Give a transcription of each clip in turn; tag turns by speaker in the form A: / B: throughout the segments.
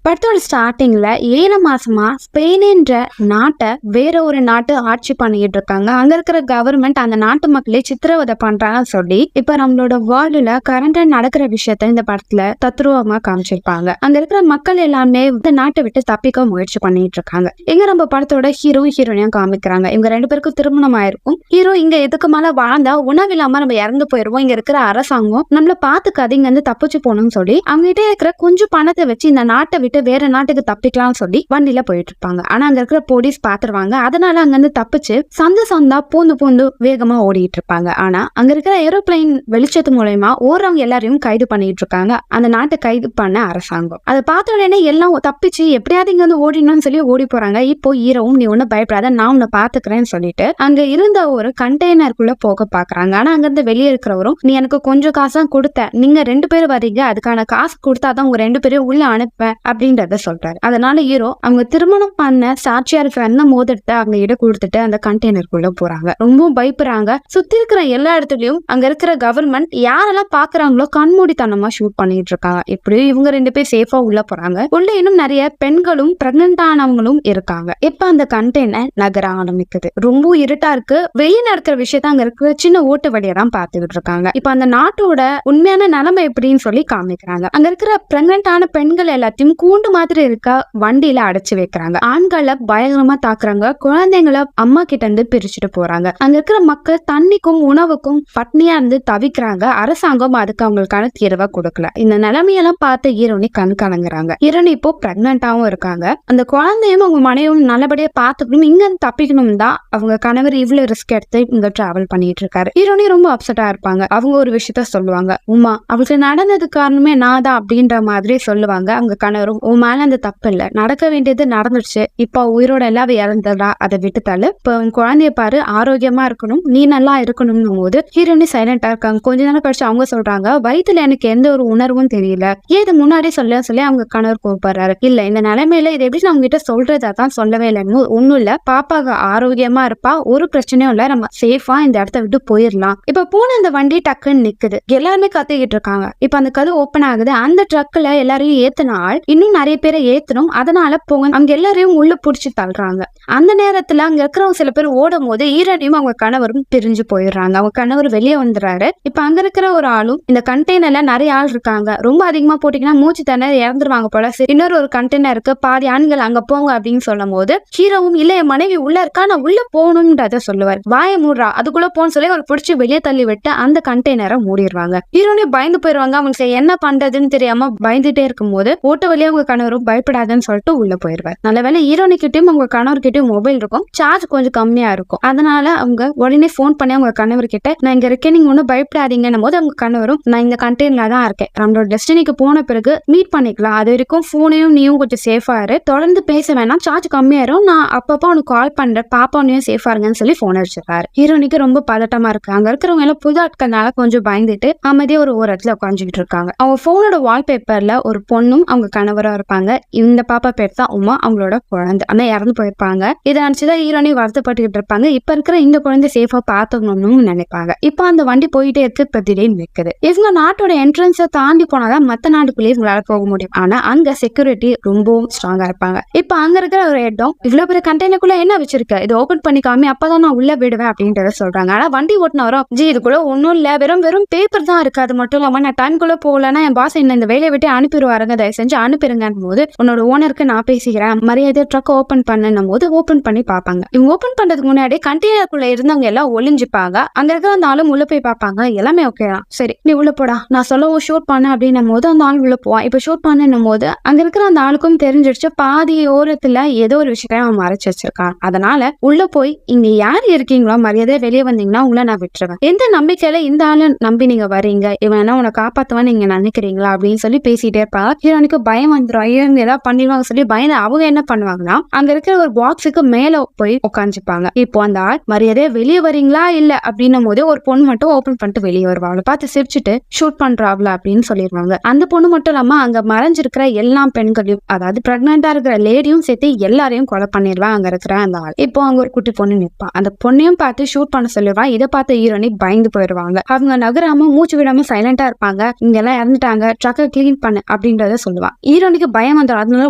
A: படத்தோட ஸ்டார்டிங்ல 7 மாசமா ஸ்பெயின்ன்ற நாட்டை வேற ஒரு நாட்டு ஆட்சி பண்ணிட்டு இருக்காங்க. அங்க இருக்கிற கவர்மெண்ட் அந்த நாட்டு மக்களே சித்திரவதை பண்றாங்கன்னு சொல்லி இப்ப நம்மளோட வேர்ல்டுல கரண்டா நடக்கிற விஷயத்த இந்த படத்துல தத்ரூபமா காமிச்சிருப்பாங்க. அங்க இருக்கிற மக்கள் எல்லாமே இந்த நாட்டை விட்டு தப்பிக்க முயற்சி பண்ணிட்டு இருக்காங்க. இங்க நம்ம படத்தோட ஹீரோயினையும் காமிக்கிறாங்க. இவங்க 2 பேருக்கும் திருமணம் ஆயிருக்கும். ஹீரோ இங்க எதுக்கு மேல வாழ்ந்தா உணவு இல்லாம நம்ம இறந்து போயிருவோம், இங்க இருக்கிற அரசாங்கம் நம்மள பாத்துக்காது, இங்க இருந்து தப்பிச்சு போகணும்னு சொல்லி அவங்க கிட்ட இருக்கிற கொஞ்சம் பணத்தை வச்சு இந்த நாட்டை விட்டு வேற நாட்டுக்கு தப்பிக்கலாம்னு சொல்லி வண்டியில போயிட்டு இருப்பாங்க. ஆனா அங்க இருக்கிற போலீஸ் பாத்துருவாங்க. அதனால அங்க இருந்து தப்பிச்சு சந்தா பூந்து வேகமா ஓடிட்டு இருப்பாங்க. ஆனா அங்க இருக்கிற ஏரோப்ளைன் வெளிச்சத்து மூலமா ஓடுறவங்க எல்லாரையும் கைது பண்ணிட்டு இருக்காங்க அந்த நாட்டை கைது பண்ண அரசாங்கம். அதை பார்த்த உடனே எல்லாம் தப்பிச்சு எப்படியாவது இங்க வந்து ஓடினு சொல்லி ஓடி போறாங்க. இப்போ ஹீரோவும் நீ ஒண்ணு பயப்படாத, நான் உன்னை பாத்துக்கிறேன்னு சொல்லிட்டு அங்க இருந்த ஒரு கண்டெய்னருக்குள்ள போக பாக்குறாங்க. ஆனா அங்க இருந்து வெளியே இருக்கிறவரும் நீ எனக்கு கொஞ்சம் காசு கொடுத்த, நீங்க 2 பேரும் வரீங்க, அதுக்கான காசு கொடுத்தாதான் உங்க 2 பேரும் உள்ள அனுப்பேன் அப்படின்றத சொல்றாரு. அதனால ஹீரோ அவங்க திருமணம் பண்ண சாட்சியா இருக்கிற அந்த மோதிரத்தை அவங்க இட கொடுத்துட்டு அந்த கண்டெய்னருக்குள்ள போறாங்க. ரொம்ப பயப்படுறாங்க. சுத்தி இருக்கிற எல்லா இடத்துலயும் அங்க இருக்கிற கவர்மெண்ட் யாரெல்லாம் பாக்குறாங்களோ கண்மூடித்தனமா ஷூட் பண்ணிட்டு இருக்காங்க. எப்படியும் இவங்க 2 பேர் சேஃபா உள்ள போறாங்க. உள்ள இன்னும் நிறைய பெண்களும் பிரெக்னன்ட் ஆனவங்களும் இருக்காங்க. இப்ப அந்த கண்டெய்னர் நகர ஆரம்பிக்குது. ரொம்ப இருட்டா இருக்கு. வெளியே நடக்கிற விஷயத்த அங்க இருக்கிற சின்ன ஓட்டு வழியா தான் பாத்துக்கிட்டு இருக்காங்க. இப்ப அந்த நாட்டோட உண்மையான நிலைமை எப்படின்னு சொல்லி காமிக்கிறாங்க. அங்க இருக்கிற பிரெக்னன்ட் ஆன பெண்கள் எல்லாத்தையும் கூண்டு மாதிரி இருக்க வண்டியில அடைச்சு வைக்கிறாங்க. ஆண்களை பயங்கரமா தாக்குறாங்க. குழந்தைங்களை அம்மா கிட்ட இருந்து பிரிச்சுட்டு போறாங்க. அங்க இருக்கிற மக்கள் தண்ணிக்கும் உணவுக்கும் பட்னியா இருந்து தவிக்கிறாங்க. அரசாங்கம் அதுக்கு அவங்களுக்கான தீர்வை கொடுக்கல. இந்த நிலைமையெல்லாம் பார்த்து ஹீரோனி கண் கலங்குறாங்க. ஹீரோனி இப்போ பிரெக்னன்டாவும் இருக்காங்க. அந்த குழந்தையும் அவங்க மனைவியும் நல்லபடியா பாத்துக்கணும், இங்க இருந்து தப்பிக்கணும் தான் அவங்க கணவர் இவ்வளவு ரிஸ்க் எடுத்து இங்க டிராவல் பண்ணிட்டு இருக்காரு. ஹீரோனி ரொம்ப அப்செட்டா இருப்பாங்க. அவங்க ஒரு விஷயத்த சொல்லுவாங்க, உமா அவளுக்கு நடந்தது காரணமே நான் தான் அப்படின்ற மாதிரி சொல்லுவாங்க. அவங்க கணவரும் உன் மேல அந்த தப்பு இல்ல, நடக்க வேண்டியது நடந்துருச்சு, இப்ப உயிரோட எல்லாம் இறந்துடா, அதை விட்டுத்தால, இப்ப உன் குழந்தைய பாரு, ஆரோக்கியமா இருக்கணும், நீ நல்லா இருக்கணும்னும் போது ஹீரோனி சைலண்டா இருக்காங்க. கொஞ்ச நேரம் கழிச்சு அவங்க சொல்றாங்க, வயிற்றுல எனக்கு எந்த ஒரு உணர்வும் தெரியல, ஏது முன்னாடி சொல்ல சொல்லி அவங்க கணவர் கூப்பிடுறாரு. இல்ல இந்த நிலைமையில இதை எப்படி நான் உங்ககிட்ட சொல்றதா தான் சொல்லவே இல்லைன்னு, ஒண்ணும் இல்ல, பாப்பாக ஆரோக்கியமா இருப்பா, ஒரு பிரச்சனையும் இல்ல, நம்ம சேஃபா இந்த இடத்த விட்டு போயிடலாம். இப்ப போன அந்த வண்டி டக்குன்னு நிக்குது. எல்லாருமே கத்திக்கிட்டு இருக்காங்க. இப்ப அந்த கதவு ஓப்பன் ஆகுது. அந்த ட்ரக்ல எல்லாரையும் ஏத்தினால் இன்னும் நிறைய பேரை ஏத்தணும், அதனால போங்க அங்க எல்லாரையும் உள்ள புடிச்சு தள்ளுறாங்க. அந்த நேரத்துல அங்க இருக்கிறவங்க சில பேர் ஓடும் போது ஈரடியும் அவங்க கணவரும் பிரிஞ்சு போயிடுறாங்க. அவங்க கணவர் வெளியே வந்துடுறாரு. இப்ப அங்க இருக்கிற ஒரு ஆளும் இந்த கண்டெய்னர்ல நிறைய ஆள் இருக்காங்க, ரொம்ப அதிகமா போட்டீங்கன்னா மூச்சு திணறி இறந்துருவாங்க போல, இன்னொரு ஒரு கண்டெய்னர் இருக்கு, பாதி ஆண்கள் அங்க போங்க அப்படின்னு சொல்லும் போது ஹீரோவும் இல்ல என் மனைவி உள்ள இருக்கா, நான் உள்ள போகணும்ன்றத சொல்லுவார். வாய மூடுறா, அதுக்குள்ள போன்னு சொல்லி அவர் பிடிச்சி வெளியே தள்ளி விட்டு அந்த கண்டெய்னரை மூடிடுவாங்க. ஹீரோனே பயந்து போயிருவாங்க. அவங்க என்ன பண்றதுன்னு தெரியாம பயந்துட்டே இருக்கும் போது ஓட்ட வழியா உங்க கணவரும் பயப்படாதுன்னு சொல்லிட்டு உள்ள போயிருவார். நல்லவேளை ஹீரோனி கிட்டயும் உங்க கணவர்கிட்டயும் மொபைல் இருக்கும், சார்ஜ் கொஞ்சம் கம்மியா இருக்கும். அதனால அவங்க உடனே போன் பண்ணி அவங்க கணவர் கிட்ட நான் இங்க இருக்கேன், நீங்க ஒன்னும் பயப்படாதீங்கன்னும் போது அவங்க கணவரும் நான் இந்த கண்டெய்னர்ல தான் இருக்கேன், நம்மளோட டெஸ்டினிக்கு போன பிறகு மீட் பண்ணிக்கலாம், அது வரைக்கும் போனையும் நீயும் கொஞ்சம் சேஃபா இரு, தொடர்ந்து பேச வேணாம், சார்ஜ் கம்மியாயிரும், நான் அப்பப்போ உனக்கு கால் பண்றேன், பாப்பானையும் சேஃபா இருங்கன்னு சொல்லி போன் அடிச்சிருக்காரு. ஹீரோனிக்கு ரொம்ப பதட்டமா இருக்கு. அங்க இருக்கிறவங்க எல்லாம் புது ஆட்கள்னால கொஞ்சம் பயந்துட்டு அமைதியா ஒரு இடத்துல உட்காந்துட்டு இருக்காங்க. அவங்க போனோட வால்பேப்பர்ல ஒரு பொண்ணும் அவங்க கணவரா இருப்பாங்க. இந்த பாப்பா பேர் தான் உமா, அவங்களோட குழந்தை, ஆனா இறந்து போயிருப்பாங்க. இதை நினைச்சுதான் ஹீரோனி வருத்தப்பட்டுக்கிட்டு இருப்பாங்க. இப்ப இருக்கிற இந்த குழந்தை சேஃபா பாத்துக்கணும்னு நினைப்பாங்க. இப்ப அந்த வண்டி போயிட்டே இருக்கு. திடீர்னு நிக்குது. இவங்க நாட்டோட என்ட்ரன்ஸை தாண்டி போனாதான் மத்த நாட்டுக்குள்ளேயே இவங்களால போக முடியும். ஆனா அங்க செக்யூரிட்டி ரொம்பவும் ஸ்ட்ராங்கா இருப்பாங்க. இப்ப அங்க இருக்கிற ஒரு இடம், இவ்வளவு பெரிய கண்டெய்னருக்குள்ள என்ன வச்சிருக்க, இது ஓபன் பண்ணிக்காம அப்பதான் நான் உள்ள விடுவேன் அப்படின்றத சொல்றாங்க. ஆனா வண்டி ஓட்டுனவரும் ஜி இதுக்குள்ள ஒன்னும் இல்ல, வெறும் பேப்பர் தான் இருக்கு, அது மட்டும் இல்லாம நான் டைம்குள்ள போகலன்னா என் பாஸ் என்ன இந்த வேலையை விட்டு அனுப்பிடுவாருங்க, தயவு செஞ்சு அனுப்பிடுங்கன்னு போது உன்னோட ஓனருக்கு நான் பேசிக்கிறேன், மரியாதை ட்ரக் ஓபன் பண்ணும் போது ஓபன் பண்ணி பாப்பாங்க. இவங்க ஓபன் பண்றதுக்கு முன்னாடி கண்டெய்னருக்குள்ள இருந்தவங்க எல்லாம் ஒளிஞ்சுப்பாங்க. அங்க இருக்கிற அந்த ஆளும் உள்ள போய் பாப்பாங்க. எல்லாமே ஓகே தான், சரி நீ உள்ள போடா, நான் சொல்லவும் ஷூட் பண்ண அப்படின்னும் போது அந்த ஆள் உள்ள போவான். இப்ப ஷூட் பண்ணும் போது அங்க இருக்கிற அந்த ஆளுக்கும் தெரிஞ்சிடுச்சு பாதி ஓரத்துல ஏதோ ஒரு விஷயத்த அவன் மறைச்சு வச்சிருக்கான். அதனால உள்ள போய் இங்க யார் இருக்கீங்களோ மரியாதை வெளியே வந்தீங்கன்னா உங்களை நான் விட்டுருவேன், எந்த நம்பிக்கையில இந்த ஆளு நம்பி நீங்க வரீங்க, இவன் என்ன உன்னை காப்பாத்துவான்னு நீங்க நினைக்கிறீங்களா அப்படின்னு சொல்லி பேசிட்டே இருப்பாங்க. ஹீரோனுக்கு பயம் வந்துடும், ஐயோ இவங்க ஏதாவது பண்ணிடுவாங்க சொல்லி பயந்து அவங்க என்ன பண்ணுவாங்கன்னா அங்க இருக்கிற ஒரு பாக்ஸுக்கு மேல போய் உட்காந்துப்பாங்க. இப்போ அந்த ஆள் மரியாதை வெளியே வரீங்களா இல்ல அப்படின்னும் போது ஒரு பொண்ணு மட்டும் ஓபன் பண்ணிட்டு வெளியே வருவா. அவளை பார்த்து சிரிச்சுட்டு ஷூட் பண்றாப்ல அப்படின்னு சொல்லிடுவாங்க. அந்த பொண்ணு மட்டும் இல்லாம அங்க மறைஞ்சிருக்கிற எல்லா பெண்களையும், அதாவது பிரெக்னண்டா இருக்கிற லேடியும் சேர்த்து எல்லாரையும் கொலை பண்ணிடுவான் அங்க இருக்கிற அந்த ஆள். இப்போ அங்க ஒரு குட்டி பொண்ணு நிற்பா. அந்த பொண்ணையும் பார்த்து ஷூட் பண்ண சொல்லிடுவான். இதை பார்த்து ஹீரோனி பயந்து போயிடுவாங்க. அவங்க நகராம மூச்சு விடாம சைலண்டா இருப்பாங்க. இங்க எல்லாம் இறந்துட்டாங்க, ட்ரக்கை கிளீன் பண்ணு அப்படின்றத சொல்லுவான். ஹீரோனி ஹீரோனிக்கு பயம் வந்துடும். அதனால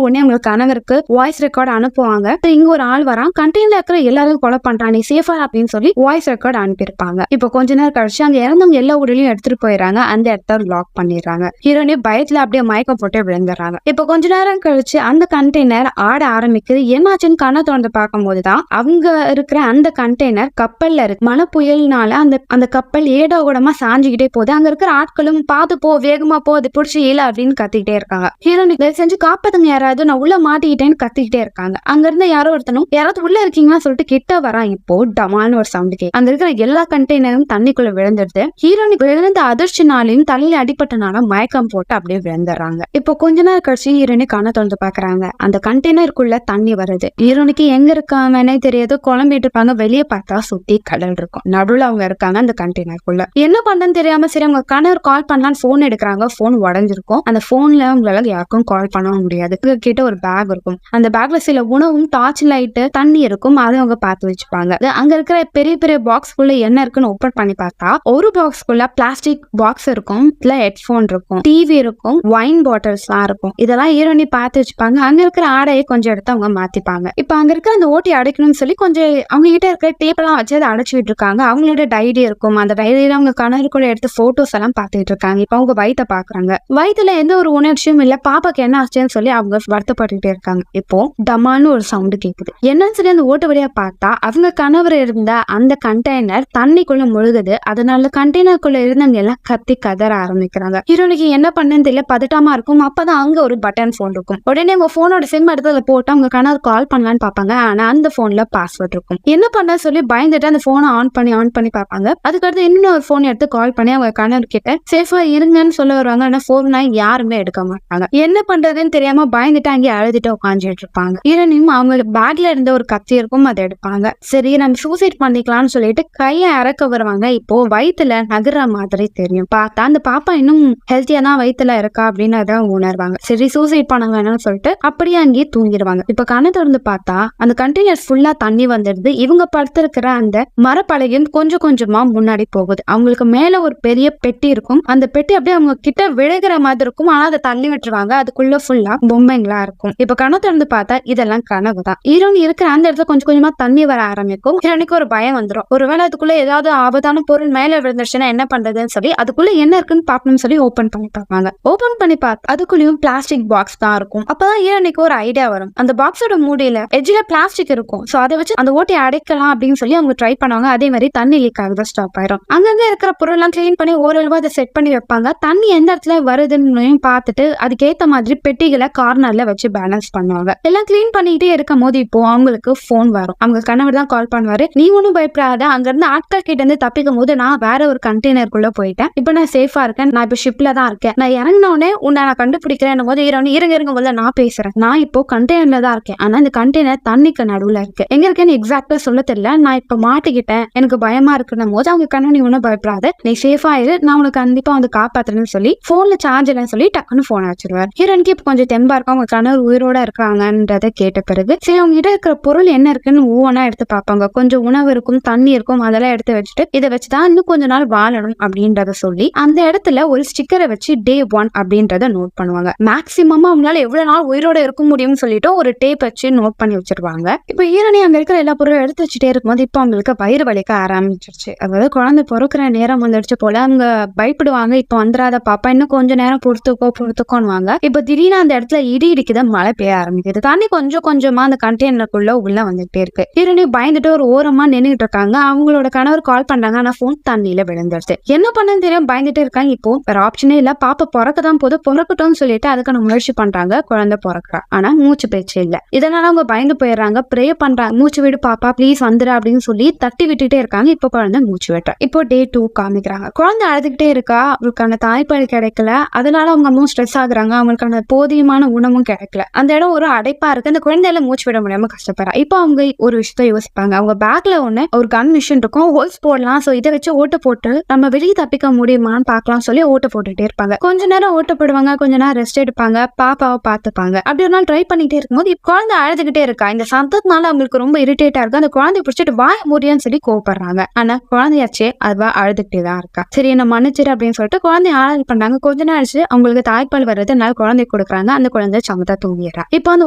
A: உடனே அவங்க கணவருக்கு வாய்ஸ் ரெக்கார்ட் அனுப்புவாங்க. இங்க ஒரு ஆள் வரான், கண்டெய்னர்ல இருக்கிற எல்லாரும் கொலை பண்றான், நீ சேஃபா அப்படின்னு சொல்லி வாய்ஸ் ரெக்கார்ட் அனுப்பியிருப்பாங்க. இப்போ கொஞ்ச நேரம் கழிச்சு அங்க இறந்தவங்க எல்லா உடலையும் எடுத்துட்டு போயிடறாங்க. அந்த இடத்த லாக் பண்ணிடுறாங்க. ஹீரோனி பயத்துல அப்படியே மயக்கம் போட்டு விழுந்துடுறாங்க. இப்போ கொஞ்ச நேரம் கழிச்சு அந்த கண்டெய்னர் ஆட ஆரம்பிக்குது. என்னாச்சுன்னு கண்ணை திறந்து பார்க்கும் போதுதான் அவங்க இருக்கிற அந்த கண்டெய்னர் கப்பல்ல இருக்கு. மழை புயல்னால அந்த கப்பல் ஏடோ கூடமா சாஞ்சுக்கிட்டே போகுது. அங்க இருக்கிற ஆட்களும் பார்த்து போ, வேகமா போ, அது பிடிச்சி இல்ல அப்படின்னு கத்திக்கிட்டே இருக்காங்க. ஹீரோனி தயவு செஞ்சு காப்பாத்துங்க யாராவது, நான் உள்ள மாட்டிக்கிட்டேன்னு கத்திக்கிட்டே இருக்காங்க. அங்க இருந்து யாரோ ஒருத்தனும் யாராவது உள்ள இருக்கீங்களா சொல்லிட்டு கிட்ட வரான். இப்போ டமான்னு ஒரு சவுண்ட் கேட்கும். அங்க இருக்கிற எல்லா கண்டெய்னரும் தண்ணிக்குள்ள விழுந்துடுது. ஹீரோனி விழுந்த அதிர்ச்சினாலையும் தலையில அடிப்பட்டனால மயக்கம் போட்டு அப்படியே விழுந்துடுறாங்க. இப்போ கொஞ்ச நேரம் கழிச்சு ஹீரோனி கண்ணை திறந்து பாக்குறாங்க. அந்த கண்டெய்னருக்குள்ள தண்ணி வருது. ஹீரோனிக்கு எங்க இருக்காங்கன்னே தெரியாது. குழம்பிட்டு இருப்பாங்க. வெளியே பார்த்தா சுத்தி கடல் இருக்கும். நடுவுல அவங்க இருக்காங்க அந்த கண்டெய்னருக்குள்ள. என்ன பண்றதுன்னு தெரியாம சரி அவங்க கணவர் கால் பண்ணலான்னு போன் எடுக்கிறாங்க. போன் உடஞ்சிருக்கும். அந்த போன்ல அவங்களால யாருக்கும் கால் பண்ண முடியாது. கிட்ட ஒரு பேக் இருக்கும். அந்த பேக்ல சில உணவும் டார்ச் லைட் தண்ணி இருக்கும். அதை அவங்க பார்த்து வச்சுப்பாங்க. அங்க இருக்கிற பெரிய பெரிய பாக்ஸ்குள்ள என்ன இருக்குன்னு ஓபன் பண்ணி பார்த்தா ஒரு பாக்ஸ்குள்ள பிளாஸ்டிக் பாக்ஸ் இருக்கும். இதுல ஹெட்போன் இருக்கும், டிவி இருக்கும், வைன் பாட்டில்ஸ் எல்லாம் இருக்கும். இதெல்லாம் ஹீரோனி பார்த்து வச்சுப்பாங்க. அங்க இருக்கிற ஆடையை கொஞ்சம் எடுத்து அவங்க மாத்திப்பாங்க. இப்ப அங்க இருக்கிற அந்த ஓட்டி அடைக்கணும்னு சொல்லி கொஞ்சம் அவங்க கிட்ட இருக்கிற டேப் எல்லாம் வச்சு அதை அடைச்சிட்டு இருக்காங்க. அவங்களோட டைரி இருக்கும். அந்த டைரியில அவங்க கணவர் கூட எடுத்து போட்டோஸ் எல்லாம் பார்த்துட்டு இருக்காங்க. இப்ப அவங்க வயித்தை பாக்குறாங்க. வயிற்றுல எந்த ஒரு உணர்ச்சியும் இல்ல. பாப்பாக்கு என்ன ஆச்சுன்னு சொல்லி அவங்க வருத்தப்பட்டுட்டே இருக்காங்க. இப்போ டமான்னு ஒரு சவுண்ட் கேக்குது. என்னன்னு சொல்லி அந்த ஓட்டு வழியா பார்த்தா அவங்க கணவர் இருந்த அந்த கண்டெய்னர் தண்ணிக்குள்ள முழுகுது. அதனால கண்டெய்னருக்குள்ள இருந்தவங்க எல்லாம் கத்தி கதற ஆரம்பிக்கிறாங்க. ஹீரோனிக்கு என்ன பண்ணன்னு தெரியல, பதட்டமா இருக்கும். அப்பதான் அங்க ஒரு பட்டன் போன் இருக்கும். உடனே உங்க போனோட சிம் எடுத்து போட்டு அவங்க கணவர் கால் பண்ணலான்னு பாப்பாங்க. ஆனா அந்த போன்ல பாஸ்வேர்ட் இருக்கும். என்ன பண்ண சொல்லி பயந்துட்டு அந்த போனை ஆன் பண்ணி பார்ப்பாங்க. அதுக்கடுத்து இன்னொரு போன் எடுத்து கால் பண்ணி அவங்க கணவர் கிட்ட சேஃபா இருங்கன்னு சொல்ல வருவாங்க. ஆனா போன் யாருமே எடுக்க மாட்டாங்க. என்ன பண்றதுன்னு தெரியாம பயந்துட்டு அங்கே அழுதுட்டு உட்காந்துட்டு இருப்பாங்க. ஹீரோனியும் அவங்க பேக்ல இருந்த ஒரு கத்தி இருக்கும், அதை எடுப்பாங்க. சரி நம்ம சூசைட் பண்ணிக்கலாம்னு சொல்லிட்டு கையை இறக்க வருவாங்க. இப்போ வயிற்றுல நகர மாதிரி தெரியும். பார்த்தா அந்த பாப்பா இன்னும் ஹெல்த்தியா தான் வயிற்றுல இருக்கா அப்படின்னு அதை உணர்வாங்க. சரி சூசைட் பண்ண வேணும்னு சொல்லிட்டு அப்படியே அங்கேயே தூங்கிடுவாங்க. இப்ப கண்ணை திறந்து பார்த்தா அந்த கண்டெய்னர் ஃபுல்லா தண்ணி வந்துடுது. இவங்க படுத்திருக்கிற அந்த மரப்பலகையும் கொஞ்சம் கொஞ்சமா முன்னாடி போகுது. அவங்களுக்கு மேல ஒரு பெரிய பெட்டி இருக்கும். அந்த பெட்டி அப்படியே அவங்க கிட்ட விழுகிற மாதிரி இருக்கும். ஆனா அதை தள்ளி விட்டுருவாங்க. அதுக்குள்ள ஃபுல்லா பொம்மைங்களா இருக்கும். இப்ப கண்ணை திறந்து பார்த்தா இதெல்லாம் கனவு தான். ஹீரோனி இருக்கிற அந்த இடத்துல கொஞ்சம் கொஞ்சமா தண்ணி வர ஆரம்பிக்கும். ஹீரோனிக்கு ஒரு பயம் வந்துடும். ஒருவேளை அதுக்குள்ள ஏதாவது ஆபத்தான பொருள் மேல விழுந்துருச்சுன்னா என்ன பண்றதுன்னு சொல்லி அதுக்குள்ள என்ன இருக்குன்னு பாக்கணும்னு சொல்லி ஓபன் பண்ணி பார்ப்பாங்க. ஓபன் பண்ணி பார்த்தா அதுக்குள்ளயும் பிளாஸ்டிக் பாக்ஸ் தான் இருக்கும். அப்பதான் ஹீரோனிக்கு ஒரு ஐடியா வரும். அந்த பாக்ஸோட மூடியில எட்ஜ்ல பிளாஸ்டிக் இருக்கும். சோ அதை வச்சு அந்த ஓட்டி அடைக்கலாம் அப்படின்னு சொல்லி அவங்க ட்ரை பண்ணுவாங்க. அதே மாதிரி தண்ணி லீக் ஆகுது, ஸ்டாப் ஆயிரும். அங்கங்க இருக்கிற பொருள் எல்லாம் கிளீன் பண்ணி ஓரளவு அதை செட் பண்ணி வைப்பாங்க. தண்ணி எந்த இடத்துல வருதுன்னு பார்த்துட்டு அதுக்கேத்த மாதிரி பெட்டிகளை கார்னர்ல வச்சு பேலன்ஸ் பண்ணுவாங்க. எல்லாம் கிளீன் பண்ணிட்டே இருக்கும் போது இப்போ அவங்களுக்கு போன் வரும். அவங்க கணவர் தான் கால் பண்ணுவாரு. நீ ஒன்னும் பயப்படாத, அங்க இருந்து ஆட்கள் கிட்ட இருந்து தப்பிக்கும் போது நான் வேற ஒரு கண்டெய்னருக்குள்ள போயிட்டேன். இப்ப நான் சேஃபா இருக்கேன். நான் இப்ப ஷிப்ல தான் இருக்கேன். நான் இறங்கினோடனே உன்னை நான் கண்டுபிடிக்கிறேன் போது இருங்க போது நான் பேசுறேன். நான் இப்போ கண்டெய்னர்ல தான் இருக்கேன். ஆனா இந்த கண்டெய்னர் தண்ணிக்கு நடுவுல இருக்கு. எங்க இருக்கேன்னு எக்ஸாக்டா சொல்ல தெரியல. நான் இப்ப மாட்டிக்கிட்டேன், எனக்கு பயமா இருக்குன்னும் போது அவங்க கணவன் நீ ஒன்னும் பயப்படாத, நீ சேஃபா இரு, நான் உனக்கு கண்டிப்பா வந்து காப்பாத்துறேன்னு சொல்லி போன்ல சார்ஜ் இல்லைன்னு சொல்லி டக்குன்னு போன் வச்சிருவாரு. ஹீரோனுக்கு இப்ப கொஞ்சம் தெம்பா இருக்கும். அவங்க கணவர் உயிரோட இருக்காங்கன்றத கேட்ட பிறகு சரி அவங்க கிட்ட இருக்கிற பொருள் என்ன இருக்குன்னு ஒவ்வொன்னா எடுத்து பார்ப்பாங்க. கொஞ்சம் உணவு இருக்கும், தண்ணி இருக்கும், அதெல்லாம் எடுத்து வச்சுட்டு இதை வச்சுதான் இன்னும் கொஞ்ச நாள் வாழணும் அப்படின்றத சொல்லி அந்த இடத்துல ஒரு ஸ்டிக்கரை வச்சு Day 1 அப்படின்றத நோட் பண்ணுவாங்க. மேக்சிமமா அவங்களால எவ்வளவு நாள் உயிரோட இருக்க முடியும்னு சொல்லிட்டு ஒரு டேப் வச்சு நோட் பண்ணி வச்சிருவாங்க. இப்ப ஹீரோனி அங்க இருக்கிற எல்லா பொருளும் எடுத்து வச்சுட்டே இருக்கும்போது இப்ப அவங்களுக்கு வயிறு வலிக்க ஆரம்பிச்சிருச்சு. அதாவது குழந்தை பிறக்கிற நேரம் வந்துடுச்சு போல. அவங்க பயப்படுவாங்க. இப்ப வந்துடாத பாப்பா, இன்னும் கொஞ்ச நேரம் பொறுத்துக்கோன்னுவாங்க. இப்ப திடீர்னு அந்த இடத்துல இடி இடிக்குத, மழை பெய்ய ஆரம்பிக்குது. தண்ணி கொஞ்சம் கொஞ்சமா அந்த கண்டெய்னருக்குள்ள உள்ள வந்துட்டே இருக்கு. ஹீரோனி பயந்துட்டு ஒரு ஓரமா நின்னுட்டு இருக்காங்க. அவங்களோட கணவர் கால் பண்றாங்க. ஆனா போன் தண்ணியில விழுந்துருச்சு. என்ன பண்ணன்னு தெரியும் பயந்துட்டு இருக்காங்க. இப்போ வேற ஆப்ஷனே இல்ல. பாப்பா பிறக்கதான் போது பிறக்கட்டும்னு சொல்லிட்டு அதுக்கான முயற்சி பண்றாங்க. குழந்தை பிறக்கிறா. ஆனா மூச்சு பேச்சு இல்ல. இதனால அவங்க பயந்து போயிடுறாங்க. ப்ரே பண்றாங்க. மூச்சு விடு பாப்பா, ப்ளீஸ் வந்துரு அப்படின்னு சொல்லி தட்டி விட்டுட்டே இருக்காங்க. இப்ப குழந்தை மூச்சு விட்டுறா. இப்போ Day 2 காமிக்கிறாங்க. குழந்தை அழுதுகிட்டே இருக்கா. அவங்களுக்கான தாய்ப்பால் கிடைக்கல. அதனால அவங்க அம்மா ஸ்ட்ரெஸ் ஆகுறாங்க. அவங்களுக்கான போதியமான உணவும் கிடைக்கல. அந்த இடம் ஒரு அடைப்பா இருக்கு. அந்த குழந்தையில மூச்சு விட முடியாம கஷ்டப்படுறா. இப்போ அவங்க ஒரு விஷயத்த யோசிப்பாங்க. அவங்க பேக்ல ஒரு கன் மிஷின் இருக்கும், ஹோல்ஸ் போடலாம். சோ இதை வச்சு ஓட்டு போட்டு நம்ம வெளியே தப்பிக்க முடியுமான்னு பாக்கலாம் சொல்லி ஓட்டு போட்டுட்டே இருப்பாங்க. கொஞ்ச நேரம் ஓட்டு போடுவாங்க, கொஞ்ச நேரம் ரெஸ்ட் எடுப்பாங்க, பாப்பாவை பாத்துப்பாங்க. அப்படி ஒரு நாள் ட்ரை பண்ணிட்டே இருக்கும்போது குழந்தை அழுதுகிட்டே இருக்கா. இந்த சத்தத்தினால அவங்களுக்கு ரொம்ப இரிட்டேட்டா இருக்கு. அந்த குழந்தைய பிடிச்சிட்டு வாய முடியான்னு சொல்லி கோவப்படுறாங்க. ஆனா குழந்தையாச்சே அதுவா அழுதுகிட்டே தான் இருக்கா. சரி என்ன மன்னிச்சிரு அப்படின்னு சொல்லிட்டு குழந்தைய ஆராய்ச்சி பண்றாங்க. கொஞ்ச நேரம் அவங்களுக்கு தாய்ப்பால் வர்றதுனால குழந்தை கொடுக்குறாங்க. அந்த குழந்தை சமத்தா தூங்கிடுறா. இப்போ அந்த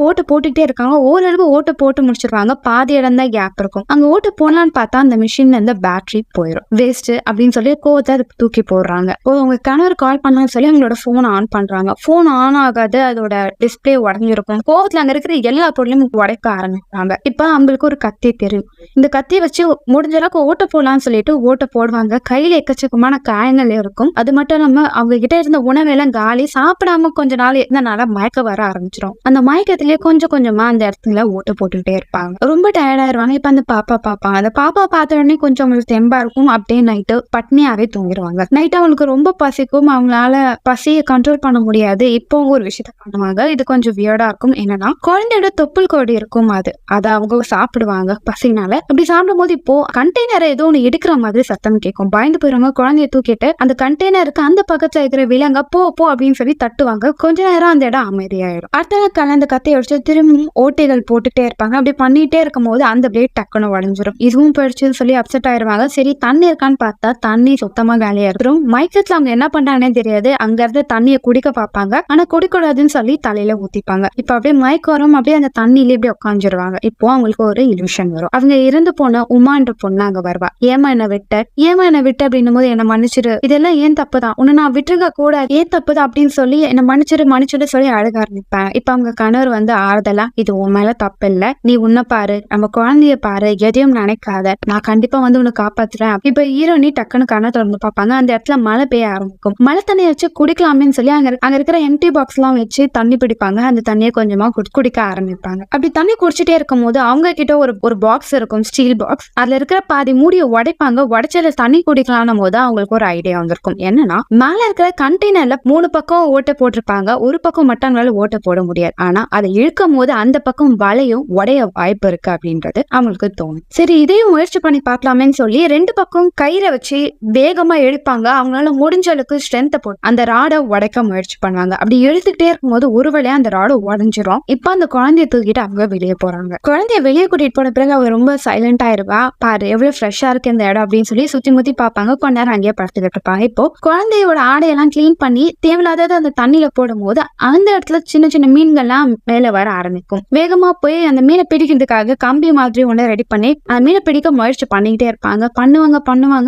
A: ஓட்டு போட்டுக்கிட்டே இருக்காங்க. ஓரளவு ஓட்டு போட்டு முடிச்சிருவாங்க. பாதி இடம் தான் கேப் இருக்கும். அங்க ஓட்டு போடலான்னு பார்த்தா அந்த மிஷின்ல இருந்து பேட்டரி போயிடும். வேஸ்ட் அப்படின்னு சொல்லி கோவத்தை அதுக்கு தூக்கி போடுறாங்க. உங்க கணவர் கால் பண்ணான்னு சொல்லி அவங்களோட போன் ஆன் பண்றாங்க. போன் ஆன் ஆகாது, அதோட டிஸ்பிளே உடஞ்சிருக்கும். கோவத்துல அங்க இருக்கிற எல்லா பொருளையும் உடைக்க ஆரம்பிக்கிறாங்க. இப்ப அவங்களுக்கு ஒரு கத்தி தெரியும். இந்த கத்தியை வச்சு முடிஞ்ச அளவுக்கு ஓட்ட போடலாம்னு சொல்லிட்டு ஓட்ட போடுவாங்க. கையில எக்கச்சக்கமான காயங்கள் இருக்கும். அது மட்டும் இல்லாம அவங்க கிட்ட இருந்த உணவெல்லாம் காலி. சாப்பிடாம கொஞ்ச நாள் இருந்தனால மயக்க வர ஆரம்பிச்சிடும். அந்த மயக்கத்திலேயே கொஞ்சம் கொஞ்சமா அந்த இடத்துல ஓட்ட போட்டுக்கிட்டே இருப்பாங்க. ரொம்ப டயர்டாயிருவாங்க. இப்ப அந்த பாப்பா பார்ப்பாங்க. அந்த பாப்பா பார்த்த உடனே கொஞ்சம் அவங்களுக்கு தெம்பா இருக்கும். அப்படியே நைட்டு பட்னியாவே தூங்கிடுவாங்க. நைட்டு அவங்களுக்கு ரொம்ப பசிக்கும். அவங்களால பசியை கண்ட்ரோல் பண்ண முடியாது. இப்போ ஒரு விஷயத்த பண்ணுவாங்க. இது கொஞ்சம் வியர்டா இருக்கும். என்னன்னா குழந்தையோட தொப்புள் கொடி இருக்கும். அதை அவங்க சாப்பிடுவாங்க பசினால. அப்படி சாப்பிடும் போது இப்போ கண்டெய்னரை ஏதோ ஒண்ணு எடுக்கிற மாதிரி சத்தம் கேட்கும். பயந்து போயிருவாங்க. குழந்தைய தூக்கிட்டு அந்த கண்டெய்னருக்கு அந்த பக்கத்துல இருக்கிற விலங்க போ போ அப்படின்னு சொல்லி தட்டுவாங்க. கொஞ்ச நேரம் அந்த இடம் அமைதியாயிடும். அடுத்த நாள் கலந்த கத்தையை வச்சு திரும்பி ஓட்டைகள் போட்டுட்டே இருப்பாங்க. அப்படி பண்ணிட்டே இருக்கும் போது அந்த பிளேட் டக்குன்னு உடஞ்சிரும். இதுவும் போயிடுச்சுன்னு சொல்லி அப்செட் ஆயிருவாங்க. சரி தண்ணி இருக்கான்னு பார்த்தா தண்ணி சுத்தமா காலியா இருக்கும். மயக்கத்துல அவங்க என்ன பண்றாங்கன்னே தெரியாது. அங்க இருந்து தண்ணியை குடிக்க பார்ப்பாங்க. ஆனா குடிக்கூடாதுன்னு சொல்லி தலையில ஊத்திப்பாங்க. இப்ப அப்படியே மயக்கம் வரும். அப்படியே அந்த தண்ணியில இப்படி உட்காந்துருவாங்க. இப்போ அவங்களுக்கு ஒரு இல்யூஷன் வரும். அவங்க இறந்து போன உமான்ற பொண்ணு அங்க வருவா. ஏமா என்ன விட்ட அப்படின்னும் போது என்ன மன்னிச்சிரு, இதெல்லாம் ஏன் தப்புதான், உன்னை நான் விட்டுருக்க கூட, ஏன் தப்புதான் அப்படின்னு சொல்லி என்ன மன்னிச்சிரு சொல்லி அழுக ஆரம்பிப்பேன். இப்ப அவங்க கணவர் வந்து ஆறுதலா, இது உன் மேல தப்பு இல்ல, நீ உன்னை பாரு, நம்ம குழந்தைய பாரு, எதையும் நினைக்காத, நான் கண்டிப்பா வந்து உன்னை காப்பாத்துறேன். இப்ப ஹீரோனி டக்குன்னு கண்ணை திறந்து பார்ப்பாங்க. அந்த இடத்துல மழை பெய்ய ஆரம்பிக்கும். மழை தண்ணியை வச்சு குடிக்கலாமேன்னு சொல்லி அங்க இருக்கிற எம்டி பாக்ஸ் எல்லாம் வச்சு தண்ணி பிடிப்பாங்க. அந்த தண்ணியை கொஞ்சமா குடிக்க ஆரம்பிப்பாங்க. அப்படி தண்ணி குடிச்சிட்டே இருக்கும் போது அவங்க கிட்ட ஒரு பாக்ஸ் இருக்கும், ஸ்டீல் பாக்ஸ். அதுல இருக்கிற பாதி மூடியை உடைப்பாங்க. உடைச்சல தண்ணி குடிக்கலாம் போது அவங்களுக்கு ஒரு ஐடியா வந்திருக்கும். என்னன்னா மேல இருக்கிற கண்டெய்னர்ல 3 பக்கம் ஓட்ட போட்டிருப்பாங்க. ஒரு பக்கம் மட்டும் அவங்களால ஓட்ட போட முடியாது. ஆனா அதை இழுக்கும் போது அந்த பக்கம் வளையும் உடைய வாய்ப்பு இருக்கு அப்படின்றது அவங்களுக்கு தோணும். சரி இதையும் முயற்சி பண்ணி பார்க்கலாமேன்னு சொல்லி 2 பக்கம் கயிறை வச்சு வேகமா இழுப்பாங்க. அவங்களால முடிஞ்ச அளவுக்கு ஸ்ட்ரென்த்தை போட்டு அந்த ராடை உடைக்க முயற்சி பண்ணுவாங்க. அப்படி இழுத்துக்கிட்டே இருக்கும்போது ஒரு வழியா அந்த ராடு உடஞ்சிரும். இப்ப அந்த குழந்தைய தூக்கிட்டு அவங்க வெளியே போறாங்க. குழந்தைய வெளியே கூட்டிட்டு போன பிறகு அவங்க ரொம்ப சைலண்டா இருப்பா. பாரு எவ்வளவு ஃப்ரெஷ்ஷா இருக்கு இந்த இடம் அப்படின்னு சொல்லி சுத்தி முத்தி பார்ப்பாங்க. கொஞ்ச நேரம் அங்கேயே படுத்துக்கிட்டு இருப்பாங்க. இப்போ குழந்தையோட ஆடையெல்லாம் கிளீன் பண்ணி தேவையில்லாத அந்த தண்ணியில போடும் போது அந்த இடத்துல சின்ன சின்ன மீன்கள்லாம் மேல வர ஆரம்பிக்கும். வேகமா போய் அந்த மீனை பிடிக்கிறதுக்காக கம்பி மாதிரி ஒண்ணு ரெடி பண்ணி அந்த மீனை பிடிக்க முயற்சி பண்ணிக்கிட்டே இருப்பாங்க. பண்ணுவாங்க.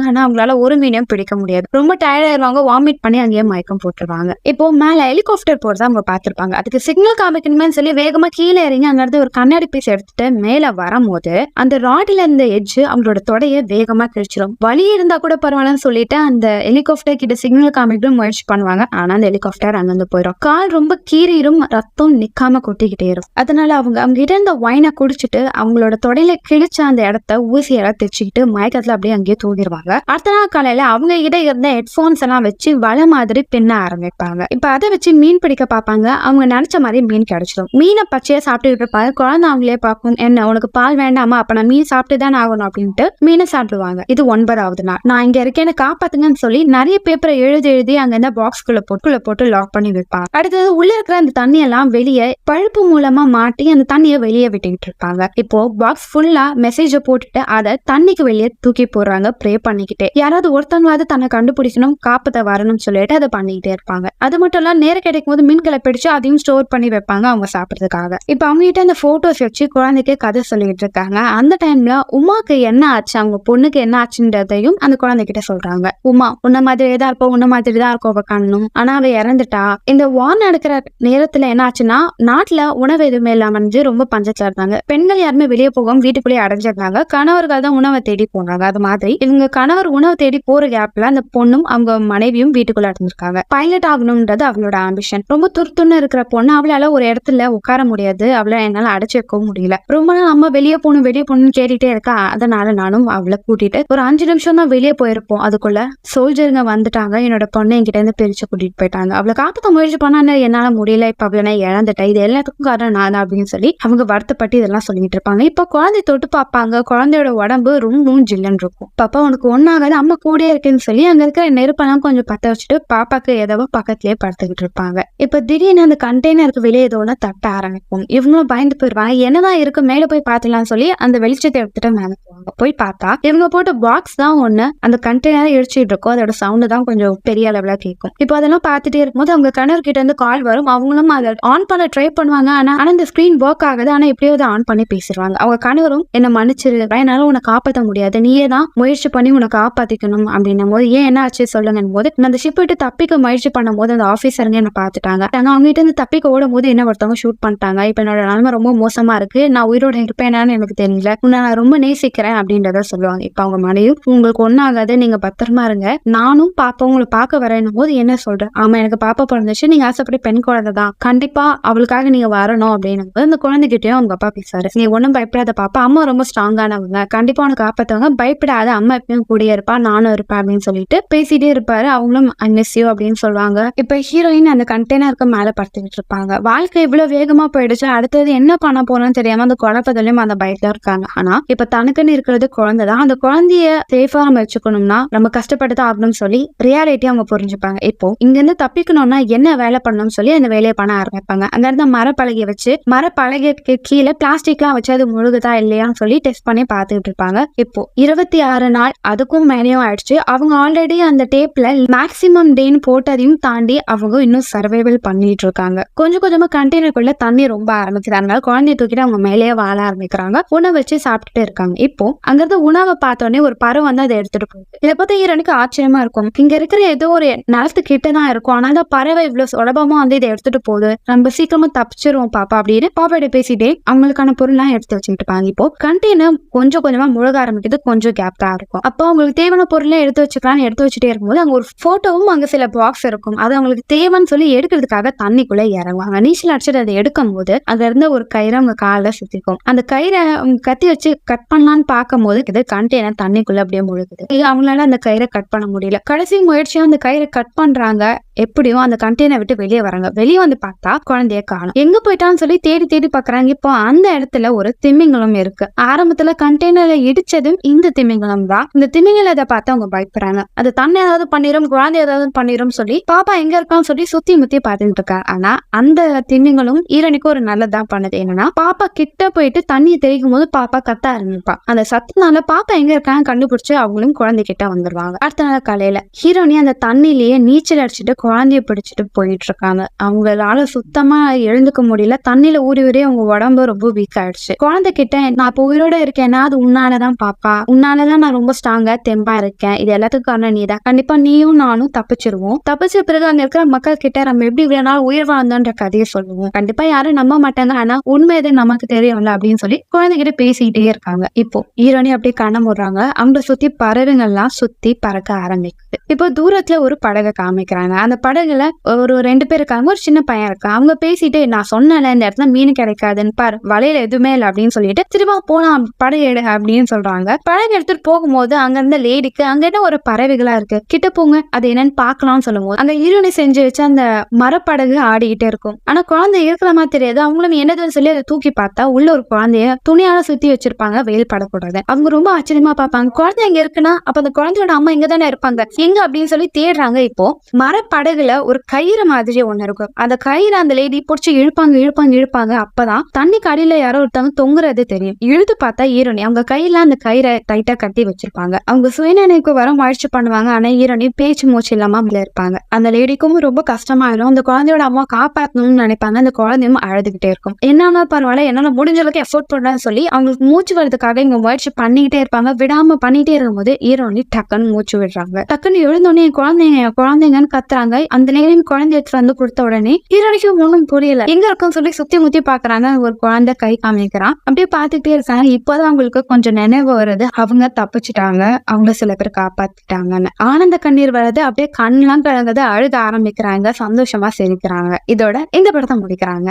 A: ஆனா அவங்களால ஒரு மீனையும் பிடிக்க முடியாது. ரொம்ப டயர்ட் ஆயிருவாங்க. வாமிட் பண்ணி அங்கேயே மயக்கம் போட்டுருவாங்க. இப்போ மேல ஹெலிகாப்டர் போறத அவங்க பார்த்திருப்பாங்க. அதுக்கு சிக்னல் காமிக்கணுமே சொல்லி வேகமா கீழே இறங்கி அங்க இருந்து ஒரு கண்ணாடி பீஸ் எடுத்துட்டு மேல வரும்போது அந்த ராடில இருந்த எட்ஜ் அவங்களோட தொடைய வேகமா கிழிச்சிடும். வலி இருந்தா கூட பரவாயில்லன்னு சொல்லிட்டு அந்த ஹெலிகாப்டர் கிட்ட சிக்னல் காமிக்க முயற்சி பண்ணுவாங்க. ஆனா அந்த ஹெலிகாப்டர் அங்கிருந்து போயிடும். கால் ரொம்ப கீறிடும். ரத்தம் நிக்காம கொட்டிக்கிட்டே இருக்கும். அதனால அவங்க கிட்ட இருந்த வைனை குடிச்சிட்டு அவங்களோட தொடையில கிழிச்ச அந்த இடத்த ஊசியெல்லாம் தைச்சுக்கிட்டு மயக்கத்துல அப்படியே அங்கேயே தூங்கிடுவாங்க. அடுத்த நாள் காலையில அவங்க கிட்ட இருந்த ஹெட்போன்ஸ் எல்லாம் வச்சு வலை மாதிரி பின்ன ஆரம்பிப்பாங்க. இப்ப அதை வச்சு மீன் பிடிக்க பார்ப்பாங்க. அவங்க நினைச்ச மாதிரி மீன் கிடைச்சிடும். மீனை பச்சையா சாப்பிட்டுக்கிட்டு இருப்பாங்க. குழந்தை அவங்களே பார்க்கும். என்ன உனக்கு பால் வேண்டாமா, அப்ப நான் மீன் சாப்பிட்டுதான் ஆகணும் அப்படின்ட்டு மீனை சாப்பிடுவாங்க. இது 9வது நாள். நான் இங்க இருக்கேன்னு காப்பாத்துங்கன்னு சொல்லி நிறைய பேப்பரை எழுதி அங்க இந்த பாக்ஸ்குள்ள போட்டு லாக் பண்ணி வைப்பாங்க. அடுத்தது உள்ள இருக்கிற அந்த தண்ணி எல்லாம் வெளியே பழுப்பு மூலமா மாட்டி அந்த தண்ணியை வெளியே விட்டுக்கிட்டு இருப்பாங்க. இப்போ பாக்ஸ் ஃபுல்லா மெசேஜ போட்டுட்டு அதை தண்ணிக்கு வெளியே தூக்கி போடுறாங்க. ப்ரே பண்ணிக்கிட்டே யாராவது ஒருத்தவங்களாவது தன்னை கண்டுபிடிக்கணும், காப்பாத்த வரணும்னு சொல்லிட்டு அதை பண்ணிக்கிட்டே இருப்பாங்க. அது மட்டும் இல்ல நேரம் கிடைக்கும் போது மீன்களை பிடிச்சு அதையும் ஸ்டோர் பண்ணி வைப்பாங்க அவங்க சாப்பிடுறதுக்காக. இப்ப அவங்க கிட்ட அந்த போட்டோஸ் வச்சு குழந்தைக்கு கதை சொல்லிட்டு இருக்காங்க. அந்த டைம்ல உமாக்கு என்ன ஆச்சு, அவங்க பொண்ணுக்கு என்ன ஆச்சுன்றதையும் அந்த குழந்தைகிட்ட சொல்றாங்க. உமா உன்ன மாதிரியே தான் இருப்போம், உன்ன மாதிரி தான் இருக்கும் அவ கண்ணும், ஆனா அவ இறந்துட்டா. இந்த வார் நடக்கிற நேரத்துல என்ன ஆச்சுன்னா நாட்டுல உணவு எதுவுமே இல்லாம ரொம்ப பஞ்சத்துல இருந்தாங்க. பெண்கள் யாருமே வெளியே போகாம வீட்டுக்குள்ளேயே அடைஞ்சிருந்தாங்க. கணவர்கள் தான் உணவை தேடி போனாங்க. அது மாதிரி இவங்க கணவர் உணவு தேடி போற கேப்ல அந்த பொண்ணும் அவங்க மனைவியும் வீட்டுக்குள்ள இருந்திருக்காங்க. பைலட் ஆகணும்ன்றது அவங்களோட ஆம்பிஷன். ரொம்ப துருத்துன்னு இருக்கிற பொண்ணு. அவளால ஒரு இடத்துல உட்கார முடியாது. அவளை என்னால அடைச்சு வைக்கவும் முடியல. ரொம்ப நாள் நம்ம வெளியே போகணும்னு கேட்டுட்டே இருக்கா. அதனால நானும் அவளை கூட்டிட்டு ஒரு 5 நிமிஷம் தான் வெளியே போயிருப்போம். அதுக்குள்ள சோல்ஜருங்க வந்துட்டாங்க. என்னோட பொண்ணை என்கிட்ட இருந்து பிரிச்சு கூட்டிட்டு போயிட்டாங்க. அவளை காப்பாற்ற முயற்சி பண்ணா என்னால முடியல. இப்ப அவளை இழந்துட்டேன். இது எல்லாத்துக்கும் காரணம் நான் தான் அப்படின்னு சொல்லி அவங்க வருத்தப்பட்டு இதெல்லாம் சொல்லிட்டு இருப்பாங்க. இப்ப குழந்தை தொட்டு பார்ப்பாங்க. குழந்தையோட உடம்பு ரொம்ப ஜில்லுன்னு இருக்கும். பாப்பா உனக்கு ஒன்னாகாது, அம்மா கூட இருக்குன்னு சொல்லி அங்க இருக்கிற நெருப்பெல்லாம் கொஞ்சம் பத்த வச்சுட்டு பாப்பாக்கு ஏதோ பக்கத்திலேயே படுத்துக்கிட்டு இருப்பாங்க. இப்ப திடீர்னு அந்த கண்டெய்னருக்கு வெளியே ஏதோ தட்ட ஆரம்பிக்கும். இவங்களும் பயந்து போயிருவாங்க. என்னதான் இருக்கு மேல போய் பாத்துலாம்னு சொல்லி அந்த வெளிச்சத்தை எடுத்துட்டு மேல போவாங்க. போய் பார்த்தா இவங்க போட்ட பாக்ஸ் தான் ஒண்ணு அந்த கண்டெய்னரை இடிச்சிட்டு இருக்கும். அதோட சவுண்டு தான் கொஞ்சம் பெரிய அளவுல கேட்கும். இப்போ அதெல்லாம் பார்த்துட்டே இருக்கும்போது அவங்க கணவர் கிட்ட இருந்து கால் கால் வரும். அவங்களும் அதை ஆன் பண்ண ட்ரை பண்ணுவாங்க. ஆனா அந்த ஸ்கிரீன் ஒர்க் ஆகுது. ஆனா எப்படியாவது ஆன் பண்ணி பேசிடுவாங்க. அவங்க கணவரும் என்ன மன்னிச்சிரு, என்னால உன்னை காப்பாற்ற முடியாது, நீயே தான் முயற்சி பண்ணி உன்னை காப்பாத்திக்கணும் அப்படின்னும் போது ஏன் என்ன ஆச்சு சொல்லுங்க போது நான் அந்த ஷிப் விட்டு தப்பிக்க முயற்சி பண்ணும் போது அந்த ஆபீசருங்க என்ன பார்த்துட்டாங்க. அவங்க கிட்ட இருந்து தப்பிக்க ஓடும் போது என்ன ஒருத்தவங்க ஷூட் பண்ணிட்டாங்க. இப்ப என்னோட நிலைமை ரொம்ப மோசமா இருக்கு, நான் உயிரோட இருப்பேனான்னு எனக்கு தெரியல, உன்னை நான் ரொம்ப நேசிக்கிறேன் அப்படின்றத சொல்லுவாங்க. இப்ப அவங்க மனைவி உங்களுக்கு ஒன்னாகாது, நீங்க பத்திரமா இருங்க, நானும் பாப்பா உங்களை பார்க்க வரேன்னும் போது என்ன சொல்றேன், ஆமா எனக்கு பாப்பா பிறந்துச்சு, நீங்க ஆசைப்படி பெண் குழந்தை தான், கண்டிப்பா அவளுக்காக நீங்க வரணும் அப்படின்னு அந்த குழந்தைகிட்டயும் அவங்க அப்பா பேசுறாரு. நீ ஒன்னும் பயப்படாத பாப்பா, அம்மா ரொம்ப ஸ்ட்ராங்கானவங்க, கண்டிப்பா உனக்கு காப்பாத்துவாங்க, பயப்படாத, அம்மா எப்பயும் கூடிய இருப்பா, நானும் இருப்பேன் அப்படின்னு சொல்லிட்டு பேசிட்டே இருப்பாரு. அவங்களும் ஐ மிஸ் யூ அப்படின்னு சொல்லுவாங்க. இப்ப ஹீரோயின் அந்த கண்டெய்னருக்கு மேல படுத்துக்கிட்டு இருப்பாங்க. வாழ்க்கை இவ்வளவு வேகமா போயிடுச்சு, அடுத்தது என்ன பண்ண போறோம்னு தெரியாம அந்த குழப்பத்திலயும் அந்த பயத்துல இருக்காங்க. ஆனா இப்ப தனக்குன்னு இருக்கிறது குழந்தைதான், அந்த குழந்தைய சேஃபா நம்ம வச்சுக்கணும்னா நம்ம கஷ்டப்பட்டுதான் ஆகணும்னு சொல்லி ரியாலிட்டி அவங்க புரிஞ்சுப்பாங்க. இப்போ இங்க இருந்து தப்பிக்கணும்னா என்ன வேலை பண்ணணும்னு சொல்லி அந்த வேலையை பண்ண ஆரம்பிப்பாங்க. அங்க இருந்த மரப்பலகையை வச்சு மரப்பலகைக்கு கீழே பிளாஸ்டிக்லாம் வச்சு அது முழுகுதா இல்லையான்னு சொல்லி டெஸ்ட் பண்ணி பார்த்துட்டு இருப்பாங்க. இப்போ 26 நாள் அதுக்கும் மேலேயும் ஆயிடுச்சு. அவங்க ஆல்ரெடி அந்த டேப்ல மேக்சிமம் டேன்னு போட்டதையும் தாண்டி அவங்க இன்னும் சர்வைவல் பண்ணிட்டு இருக்காங்க. கொஞ்சம் கொஞ்சமா கண்டெய்னருக்குள்ள தண்ணி ரொம்ப ஆரம்பிக்குது. அதனால குழந்தைய தூக்கிட்டு அவங்க மேலேயே வாழ ஆரம்பிக்கிறாங்க. உணவு வச்சு சாப்பிட்டுட்டு இருக்காங்க. இப்போ அங்கிருந்து உணவை பார்த்தோன்னே ஒரு பறவை வந்து அதை எடுத்துட்டு போகுது. இதை பார்த்தா ஹீரோனுக்கு ஆச்சரியமா இருக்கும். இங்க இருக்கிற ஏதோ ஒரு நிலத்து கிட்டதான் இருக்கும், ஆனா பறவை இவ்வளவு சுலபமா வந்து இதை எடுத்துட்டு போகுது, நம்ம சீக்கிரமா தப்பிச்சிருவோம் பாப்பா அப்படின்னு பாப்பாட்ட பேசிட்டே அவங்களுக்கான பொருள்லாம் எடுத்து வச்சுட்டு இருப்பாங்க. இப்போ கண்டெய்னர் கொஞ்சம் கொஞ்சமா முழுக ஆரம்பிக்குது. கொஞ்சம் கேப் தான் இருக்கும். அப்போ அவங்களுக்கு தேவையான பொருளை எடுத்து வச்சுக்கலாம்னு எடுத்து வச்சுட்டே இருக்கும்போது அங்க ஒரு போட்டோவும் அங்க சில பாக்ஸ் இருக்கும். அது அவங்களுக்கு தேவைன்னு சொல்லி எடுக்கிறதுக்காக தண்ணிக்குள்ள இறங்குவாங்க. நீச்சல் அடிச்சுட்டு அதை எடுக்கும் போது அங்க இருந்த ஒரு கயிறை அவங்க காலில் சுத்திக்கும். அந்த கயிறை அவங்க கத்தி வச்சு கட் பண்ணலான்னு பார்க்கும் போது இது கண்டெய்னர் தண்ணிக்குள்ள அப்படியே முழுகுது. அவங்களால அந்த கயிறை கட் பண்ண முடியல. கடைசி முயற்சியா அந்த கயிறை கட் பண்றாங்க. எப்படியும் அந்த கண்டெய்னர் விட்டு வெளியே வராங்க. வெளியே வந்து பார்த்தா குழந்தைய காணும். எங்க போயிட்டான்னு சொல்லி தேடி தேடி பாக்குறாங்க. இப்போ அந்த இடத்துல ஒரு திமிங்கலம் இருக்கு. ஆரம்பத்துல கண்டெய்னரை இடிச்சதும் இந்த திமிங்கலம் தான். இந்த திமிங்கலத்தை பார்த்து அவங்க பயப்படுறாங்க. அது தன்னை ஏதாவது பண்ணிரும், குழந்தை ஏதாவது பண்ணிரும் சொல்லி பாப்பா எங்க இருக்கான்னு சொல்லி சுத்தி முத்தி பார்த்துட்டு இருக்காரு. ஆனா அந்த திமிங்கலம் ஈரனுக்கு ஒரு நல்லதான் பண்ணுது. என்னன்னா பாப்பா கிட்ட போயிட்டு தண்ணியை தெளிக்கும் போது பாப்பா கத்த ஆரம்பிப்பா. அந்த சத்தனால பாப்பா எங்க இருக்காங்க கண்டுபிடிச்சு அவங்களும் குழந்தை கிட்ட வந்துருவாங்க. அடுத்த நாள் காலையில ஹீரோனி அந்த தண்ணிலேயே நீச்சல் அடிச்சுட்டு குழந்தைய பிடிச்சிட்டு போயிட்டு இருக்காங்க. அவங்களால சுத்தமா எழுந்துக்க முடியல. தண்ணியில ஊறி ஊறி அவங்க உடம்பு ரொம்ப வீக் ஆயிடுச்சு. குழந்தை கிட்ட நான் இப்போ உயிரோட இருக்கேன்னா அது உன்னாலதான் பாப்பா, உன்னாலதான் நான் ரொம்ப ஸ்ட்ராங்கா தெம்பா இருக்கேன், இது எல்லாத்துக்கும் காரணம் நீதான், கண்டிப்பா நீயும் நானும் தப்பிச்சிருவோம், தப்பிச்ச பிறகு அங்க இருக்கிற மக்கள் கிட்ட நம்ம எப்படி இவ்வளவு நாள் உயிர் வாழ்ந்தோன்ற கதையை சொல்லுவோம், கண்டிப்பா யாரும் நம்ப மாட்டாங்க, ஆனா உண்மை எது நமக்கு தெரியும்ல அப்படின்னு சொல்லி குழந்தைகிட்ட பேசிக்கிட்டே இருக்காங்க. இப்போ ஹீரோனி அப்படியே கண்ண போடுறாங்க. அவங்க சுத்தி பறவைகள்லாம் சுத்தி பறக்க ஆரம்பிக்குது. இப்போ தூரத்துல ஒரு படகை காமிக்கிறாங்க. அந்த படகுல ஒரு 2 பேர் இருக்காங்க, ஒரு சின்ன பையன் இருக்கா. அவங்க பேசிட்டு நான் சொன்னல இந்த இடத்துல மீன் கிடைக்காதுன்னு பாரு, வலையில எதுவுமே இல்லை அப்படின்னு சொல்லிட்டு திரும்ப போலாம் படகு எடு அப்படின்னு சொல்றாங்க. படகு எடுத்துட்டு போகும்போது அங்க இருந்த லேடிக்கு அங்க என்ன ஒரு பறவைகளா இருக்கு, கிட்ட போங்க அது என்னன்னு பாக்கலாம்னு சொல்லும் போது அங்க ஹீரோனி செஞ்சு வச்சு அந்த மரப்படகு ஆடிக்கிட்டே இருக்கும். ஆனா குழந்தை இருக்கிற மாதிரி தெரியாது. அவங்களும் என்னதுன்னு சொல்லி அதை தூக்கி பார்த்தா உள்ள ஒரு குழந்தைய துணியால சுத்தி வச்சிருப்பாங்க, வெயில் படக்கூடாது. அவங்க ரொம்ப ஆச்சரியமா பார்ப்பாங்க, குழந்தை எங்க இருக்குன்னா அப்ப அந்த குழந்தையோட அம்மா இங்க தானே இருப்பாங்க, எங்க அப்படின்னு சொல்லி தேடுறாங்க. இப்போ மரப்படகுல ஒரு கயிறு மாதிரி ஒண்ணு இருக்கும். அந்த கயிறு அந்த லேடி பிடிச்சி இழுப்பாங்க இழுப்பாங்க இழுப்பாங்க. அப்பதான் தண்ணி கடையில யாரோ ஒருத்தவங்க தொங்குறது தெரியும். இழுத்து பார்த்தா ஹீரோனி அவங்க கையில அந்த கயிறை டைட்டா கட்டி வச்சிருப்பாங்க. அவங்க சுயநினைவுக்கு வர முயற்சி பண்ணுவாங்க. ஆனா ஹீரோனி பேச்சு மூச்சு இல்லாம அதுல இருப்பாங்க. அந்த லேடிக்கும் ரொம்ப கஷ்டமாயிடும். அந்த குழந்தையோட அம்மா காப்பாற்றணும்னு நினைப்பாங்க. அந்த குழந்தையும் அழுதுகிட்டே இருக்கும். என்னன்னா பரவாயில்ல, என்னால முடிஞ்ச அளவுக்கு எஃபோர்ட் பண்றேன்னு சொல்லி அவங்களுக்கு மூச்சு வரதுக்காக இவங்க முயற்சி பண்ணிக்கிட்டே இருப்பாங்க. விடாம பண்ணிட்டே இருக்கும்போது ஹீரோனி டக்குன்னு மூச்சு விடுறாங்க. டக்குன்னு எழுந்தோடனே குழந்தைங்கன்னு கத்துறாங்க. அந்த நேரம் குழந்தை எடுத்து வந்து கொடுத்த உடனே ஹீரோனிக்கு ஒண்ணும் புரியல, எங்க இருக்குன்னு சொல்லி சுத்தி முத்தி பாக்குறாங்க. ஒரு குழந்தை கை காமிக்கிறான். அப்படியே பாத்துக்கிட்டே இருக்காங்க. இப்பதான் அவங்களுக்கு கொஞ்சம் நினைவு வருது, அவங்க தப்பிச்சுட்டாங்க, அவங்க சில பேர் காப்பாத்திட்டாங்கன்னு. ஆனந்த கண்ணீர் வருது. அப்படியே கண்ணெல்லாம் கலங்குது, அழுக ஆரம்பிக்கிறாங்க, சந்தோஷமா சிரிக்கிறாங்க. இதோட இந்த படத்தை முடிக்கிறாங்க.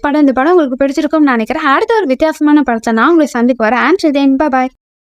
A: படம் இந்த படம் உங்களுக்கு பிடிச்சிருக்கும்னு நினைக்கிறேன். அடுத்த ஒரு வித்தியாசமான படத்தை நான் உங்களை சந்திக்க வரேன். பாய்.